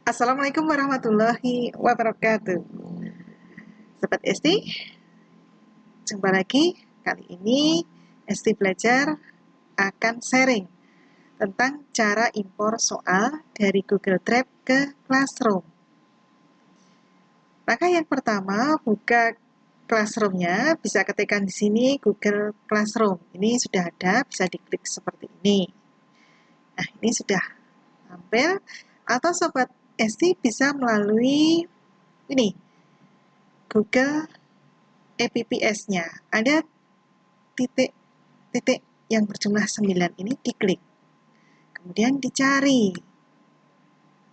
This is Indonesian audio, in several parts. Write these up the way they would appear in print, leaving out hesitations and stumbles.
Assalamualaikum warahmatullahi wabarakatuh. Sobat Esti, jumpa lagi. Kali ini Esti belajar akan sharing tentang cara impor soal dari Google Drive ke Classroom. Maka yang pertama, buka Classroom-nya, bisa ketikkan di sini Google Classroom. Ini sudah ada, bisa diklik seperti ini. Nah, ini sudah tampil. Atau Sobat Esti bisa melalui ini, Google Apps-nya. Ada titik-titik yang berjumlah 9 ini diklik. Kemudian dicari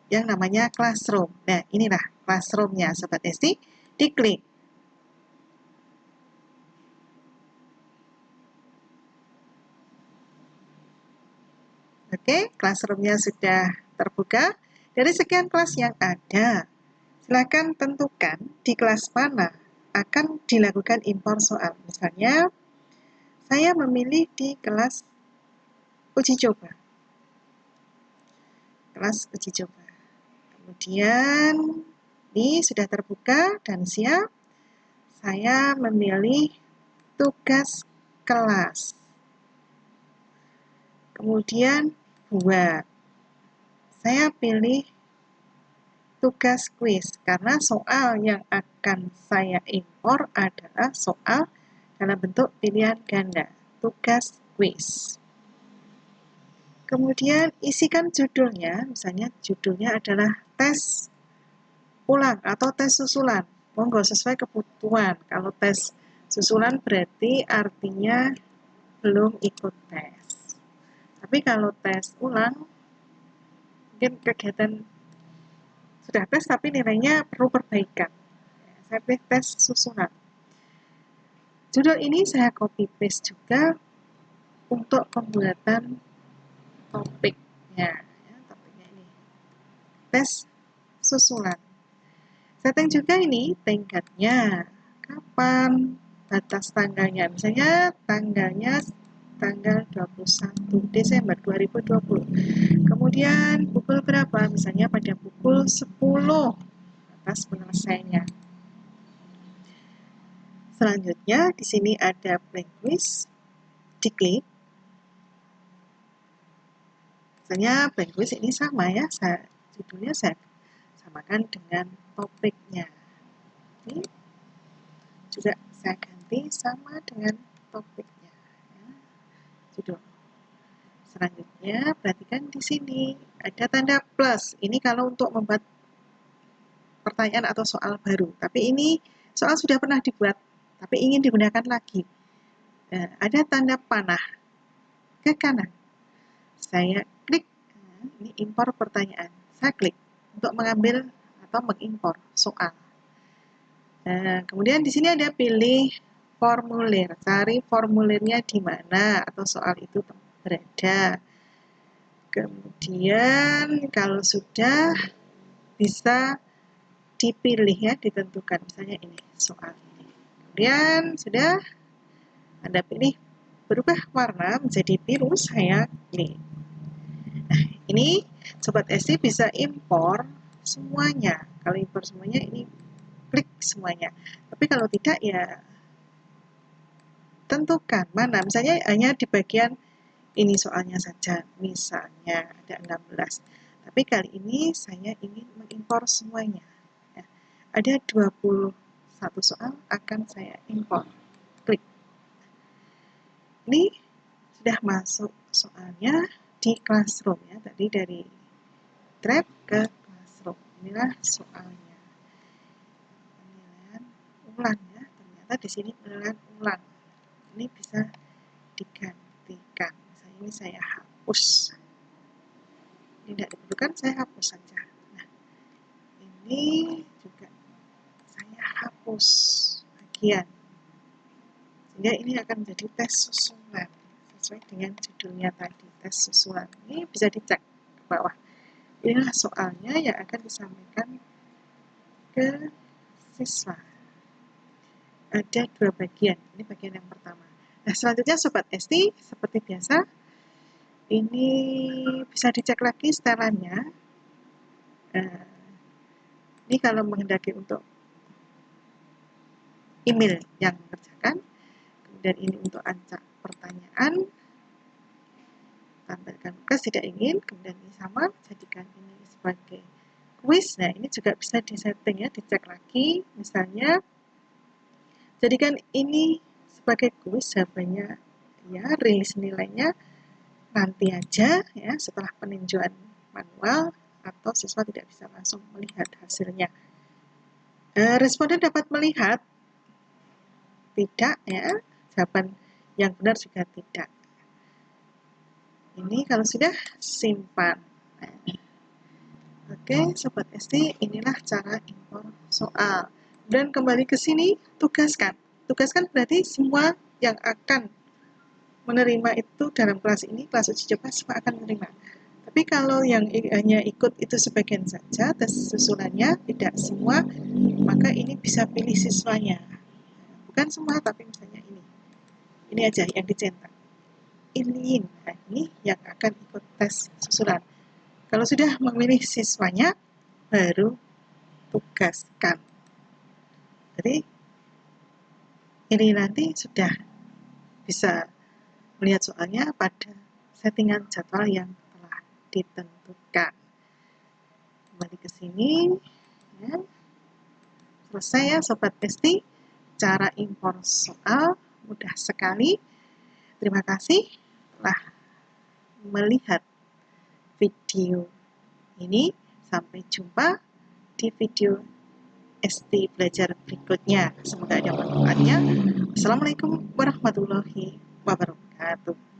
yang namanya Classroom. Nah, inilah Classroom-nya Sobat Esti. Diklik. Oke, Classroom-nya sudah terbuka. Dari sekian kelas yang ada, silakan tentukan di kelas mana akan dilakukan impor soal. Misalnya, saya memilih di kelas uji coba. Kelas uji coba. Kemudian, ini sudah terbuka dan siap. Saya memilih tugas kelas. Kemudian, buat. Saya pilih tugas kuis, karena soal yang akan saya impor adalah soal dalam bentuk pilihan ganda, tugas kuis. Kemudian isikan judulnya, misalnya judulnya adalah tes ulang atau tes susulan. Monggo sesuai kebutuhan. Kalau tes susulan berarti artinya belum ikut tes. Tapi kalau tes ulang, mungkin kegiatan sudah tes tapi nilainya perlu perbaikan. Saya pilih tes susulan. Judul ini saya copy paste juga untuk pembuatan topiknya. Topiknya ini tes susulan. Setting juga ini tingkatnya, kapan, batas tanggalnya. Misalnya tanggalnya tanggal 21 Desember 2020. Kemudian pukul berapa? Misalnya pada pukul 10 atas penyelesaiannya. Selanjutnya di sini ada blank quiz, diklik. Misalnya blank quiz ini sama ya, judulnya saya samakan dengan topiknya. Ini juga saya ganti sama dengan topiknya. Ya, judul. Selanjutnya perhatikan di sini ada tanda plus. Ini kalau untuk membuat pertanyaan atau soal baru. Tapi ini soal sudah pernah dibuat, tapi ingin digunakan lagi. Nah, ada tanda panah ke kanan. Saya klik, ini impor pertanyaan. Saya klik untuk mengambil atau mengimpor soal. Nah, kemudian di sini ada pilih formulir. Cari formulirnya di mana atau soal itu berada. Kemudian kalau sudah bisa dipilih ya, ditentukan. Misalnya ini soal ini. Kemudian sudah Anda pilih berubah warna menjadi biru, saya klik. Nah, ini Sobat Esti bisa impor semuanya. Kalau impor semuanya ini klik semuanya. Tapi kalau tidak ya tentukan mana. Misalnya hanya di bagian ini soalnya saja. Misalnya ada 16. Tapi kali ini saya ingin mengimpor semuanya. Ya, ada 21 soal akan saya impor. Klik. Ini sudah masuk soalnya di Classroom ya. Tadi dari Drive ke Classroom. Inilah soalnya. Penilaian ulang ya. Ternyata di sini penilaian ulang. Ini bisa digantikan. Misalnya ini saya hapus. Ini tidak diperlukan, saya hapus saja. Nah, ini juga saya hapus bagian. Sehingga ini akan menjadi tes susulan. Sesuai dengan judulnya tadi, tes susulan. Ini bisa dicek ke bawah. Inilah soalnya yang akan disampaikan ke siswa. Ada 2 bagian. Ini bagian yang pertama. Nah, selanjutnya Sobat Esti, seperti biasa, ini bisa dicek lagi setelannya. Ini kalau menghendaki untuk email yang mengerjakan, kemudian ini untuk ancak pertanyaan, tampilkan tugas tidak ingin, kemudian ini sama, jadikan ini sebagai quiz. Nah, ini juga bisa disetting ya, dicek lagi, misalnya jadikan ini sebagai quiz, jawabannya ya, rilis nilainya nanti aja ya, setelah peninjauan manual atau siswa tidak bisa langsung melihat hasilnya. Responden dapat melihat tidak ya, jawaban yang benar juga tidak. Ini kalau sudah simpan. Oke, Sobat SD, inilah cara impor soal. Dan kembali ke sini, tugaskan. Tugaskan berarti semua yang akan menerima itu dalam kelas ini, kelas uji coba semua akan menerima. Tapi kalau yang hanya ikut itu sebagian saja, tes susulannya tidak semua, maka ini bisa pilih siswanya. Bukan semua, tapi misalnya ini. Ini aja yang dicetak. Ini, nah ini yang akan ikut tes susulan. Kalau sudah memilih siswanya, baru tugaskan. Jadi, ini nanti sudah bisa melihat soalnya pada settingan jadwal yang telah ditentukan. Kembali ke sini, ya. Selesai ya Sobat Besti, cara impor soal mudah sekali. Terima kasih telah melihat video ini. Sampai jumpa di video ST Belajar berikutnya. Semoga ada manfaatnya. Assalamualaikum warahmatullahi wabarakatuh.